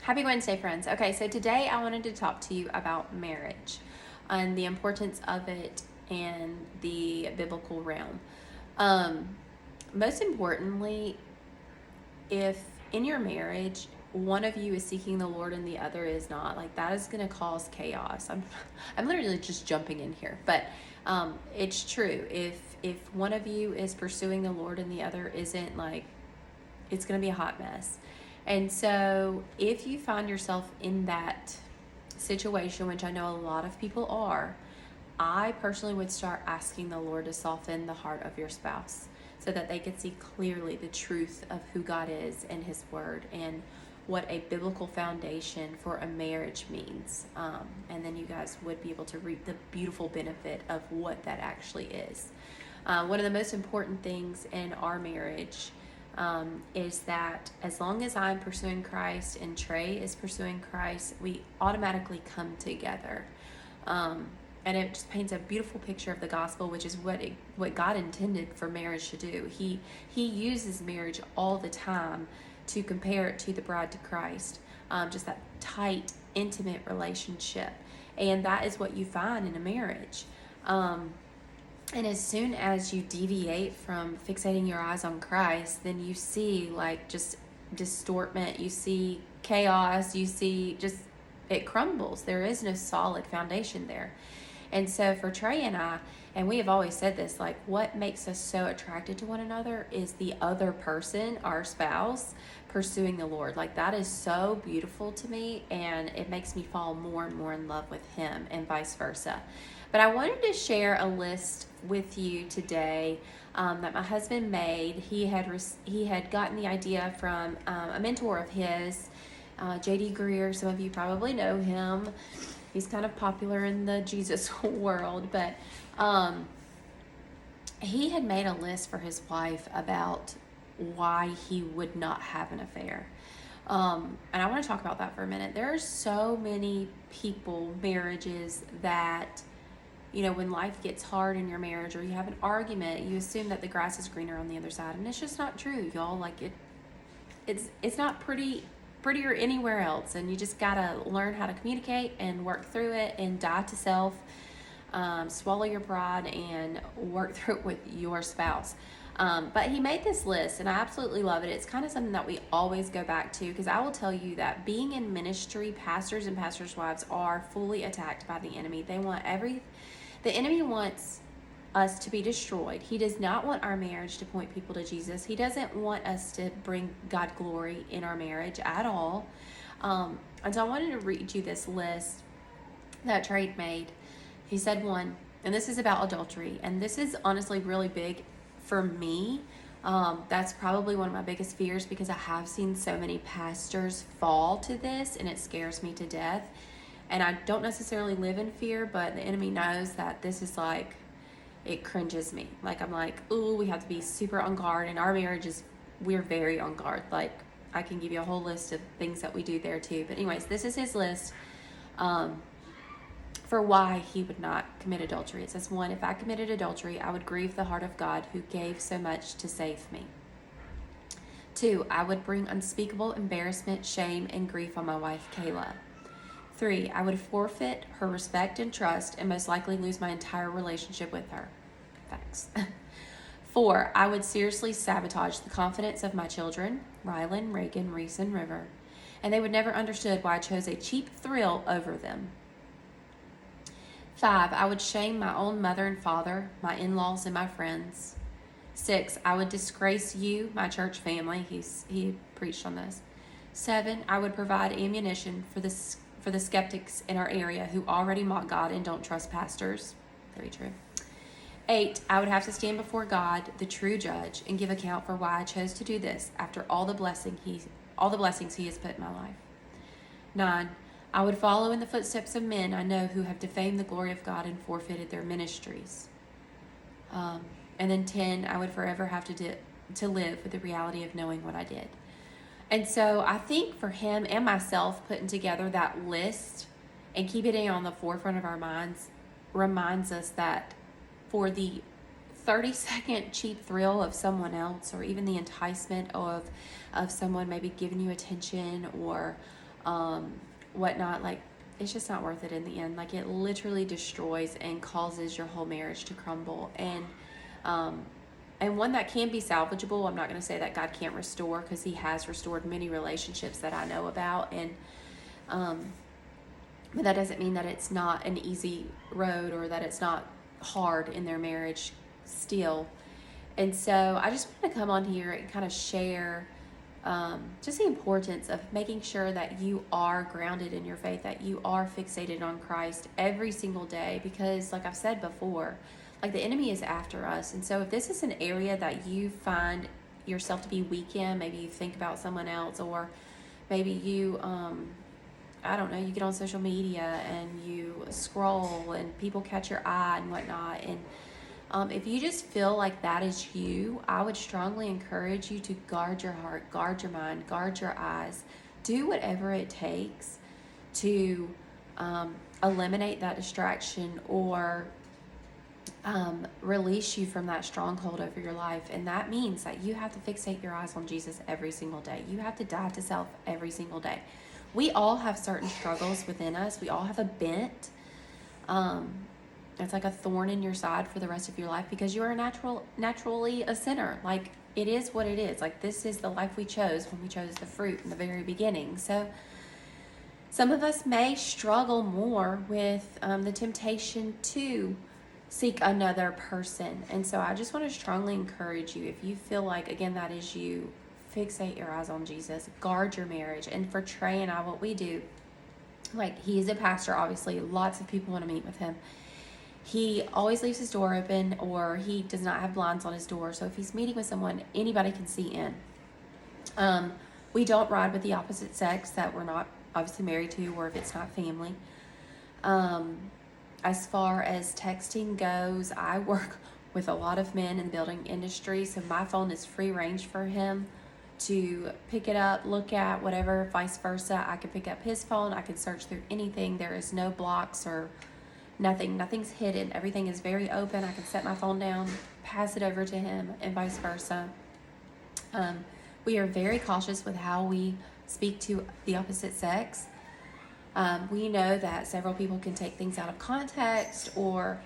Happy Wednesday, friends. Okay, so today I wanted to talk to you about marriage and the importance of it in the biblical realm. Um, Most importantly, if in your marriage one of you is seeking the Lord and the other is not, like that is going to cause chaos. I'm literally just jumping in here, but it's true. If one of you is pursuing the Lord and the other isn't, like it's going to be a hot mess. And so, if you find yourself in that situation, which I know a lot of people are, I personally would start asking the Lord to soften the heart of your spouse so that they could see clearly the truth of who God is and His Word and what a biblical foundation for a marriage means. And then you guys would be able to reap the beautiful benefit of what that actually is. One of the most important things in our marriage is that as long as I'm pursuing Christ and Trey is pursuing Christ, we automatically come together. And it just paints a beautiful picture of the gospel, which is what God intended for marriage to do. He uses marriage all the time to compare it to the bride to Christ, just that tight, intimate relationship. And that is what you find in a marriage. And as soon as you deviate from fixating your eyes on Christ, then you see like just distortment, you see chaos, you see just it crumbles. There is no solid foundation there. And so for Trey and I, and we have always said this, like what makes us so attracted to one another is the other person, our spouse, pursuing the Lord. Like that is so beautiful to me, and it makes me fall more and more in love with him and vice versa. But I wanted to share a list with you today that my husband made. He had gotten the idea from a mentor of his, J.D. Greer. Some of you probably know him. He's kind of popular in the Jesus world, but he had made a list for his wife about why he would not have an affair. And I want to talk about that for a minute. There are so many people, marriages that, you know, when life gets hard in your marriage or you have an argument, you assume that the grass is greener on the other side, and it's just not true, y'all. Like it's not prettier anywhere else, and you just gotta learn how to communicate and work through it and die to self, swallow your pride and work through it with your spouse. But he made this list and I absolutely love it. It's kind of something that we always go back to, because I will tell you that being in ministry, pastors and pastors' wives are fully attacked by the enemy. The enemy wants us to be destroyed. He does not want our marriage to point people to Jesus. He doesn't want us to bring God glory in our marriage at all. And so I wanted to read you this list that Trey made. He said one, and this is about adultery, and this is honestly really big for me. That's probably one of my biggest fears, because I have seen so many pastors fall to this, and it scares me to death. And I don't necessarily live in fear, but the enemy knows that this is like, it cringes me. Like I'm like, ooh, we have to be super on guard. And our marriage we're very on guard. Like I can give you a whole list of things that we do there too. But anyways, this is his list for why he would not commit adultery. It says, 1, if I committed adultery, I would grieve the heart of God who gave so much to save me. 2, I would bring unspeakable embarrassment, shame, and grief on my wife, Kayla. 3, I would forfeit her respect and trust and most likely lose my entire relationship with her. Facts. 4, I would seriously sabotage the confidence of my children, Rylan, Reagan, Reese, and River, and they would never understood why I chose a cheap thrill over them. 5, I would shame my own mother and father, my in-laws, and my friends. 6, I would disgrace you, my church family. He preached on this. 7, I would provide ammunition for the skeptics in our area who already mock God and don't trust pastors. Very true. 8, I would have to stand before God, the true judge, and give account for why I chose to do this after all the blessings he has put in my life. 9, I would follow in the footsteps of men I know who have defamed the glory of God and forfeited their ministries. And then 10, I would forever have to live with the reality of knowing what I did. And so I think for him and myself, putting together that list and keeping it on the forefront of our minds reminds us that for the 30-second cheap thrill of someone else, or even the enticement of someone maybe giving you attention or whatnot. Like, it's just not worth it in the end. Like, it literally destroys and causes your whole marriage to crumble. And one that can be salvageable. I'm not going to say that God can't restore, because he has restored many relationships that I know about. And but that doesn't mean that it's not an easy road, or that it's not hard in their marriage still. And so I just want to come on here and kind of share just the importance of making sure that you are grounded in your faith, that you are fixated on Christ every single day. Because like I've said before, like, the enemy is after us. And so if this is an area that you find yourself to be weak in, maybe you think about someone else, or maybe you, I don't know, you get on social media and you scroll and people catch your eye and whatnot. And if you just feel like that is you, I would strongly encourage you to guard your heart, guard your mind, guard your eyes. Do whatever it takes to eliminate that distraction, or release you from that stronghold over your life. And that means that you have to fixate your eyes on Jesus every single day. You have to die to self every single day. We all have certain struggles within us. We all have a bent. It's like a thorn in your side for the rest of your life, because you are naturally a sinner. Like, it is what it is. Like, this is the life we chose when we chose the fruit in the very beginning. So some of us may struggle more with the temptation to seek another person. And so I just want to strongly encourage you, if you feel like, again, that is you, fixate your eyes on Jesus, guard your marriage. And for Trey and I, what we do, like, he is a pastor, obviously, lots of people want to meet with him. He always leaves his door open, or he does not have blinds on his door. So if he's meeting with someone, anybody can see in. We don't ride with the opposite sex that we're not obviously married to, or if it's not family. As far as texting goes, I work with a lot of men in the building industry, so my phone is free range for him to pick it up, look at, whatever, vice versa. I can pick up his phone. I can search through anything. There is no blocks or nothing. Nothing's hidden. Everything is very open. I can set my phone down, pass it over to him, and vice versa. We are very cautious with how we speak to the opposite sex. We know that several people can take things out of context, or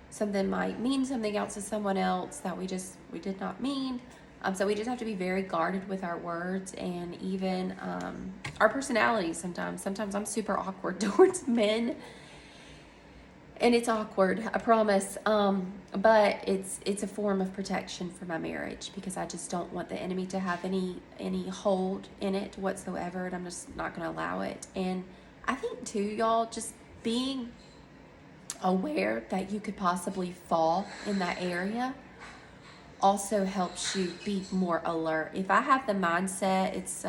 something might mean something else to someone else that we did not mean. So we just have to be very guarded with our words, and even our personalities sometimes. Sometimes I'm super awkward towards men, and it's awkward, I promise. But it's a form of protection for my marriage, because I just don't want the enemy to have any hold in it whatsoever, and I'm just not going to allow it. And I think too, y'all, just being aware that you could possibly fall in that area also helps you be more alert. If I have the mindset, it's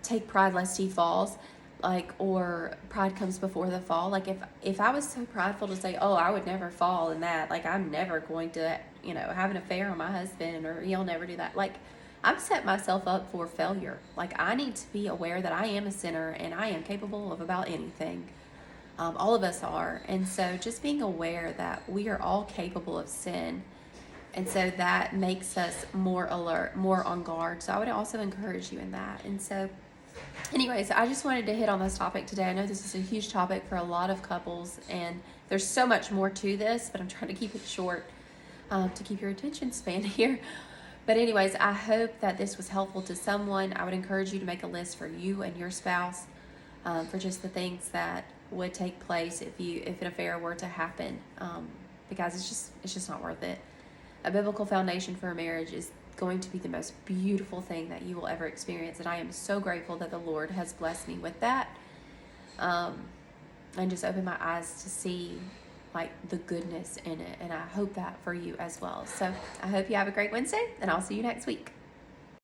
take pride lest he falls, like, or pride comes before the fall. Like, if I was so prideful to say, oh, I would never fall in that, like, I'm never going to, have an affair on my husband, or he'll never do that, like, I've set myself up for failure. Like, I need to be aware that I am a sinner and I am capable of about anything. All of us are. And so just being aware that we are all capable of sin. And so that makes us more alert, more on guard. So I would also encourage you in that. And so anyways, I just wanted to hit on this topic today. I know this is a huge topic for a lot of couples, and there's so much more to this, but I'm trying to keep it short to keep your attention span here. But anyways, I hope that this was helpful to someone. I would encourage you to make a list for you and your spouse for just the things that would take place if an affair were to happen, because it's just not worth it. A biblical foundation for a marriage is going to be the most beautiful thing that you will ever experience, and I am so grateful that the Lord has blessed me with that, and just opened my eyes to see, like, the goodness in it. And I hope that for you as well. So I hope you have a great Wednesday, and I'll see you next week.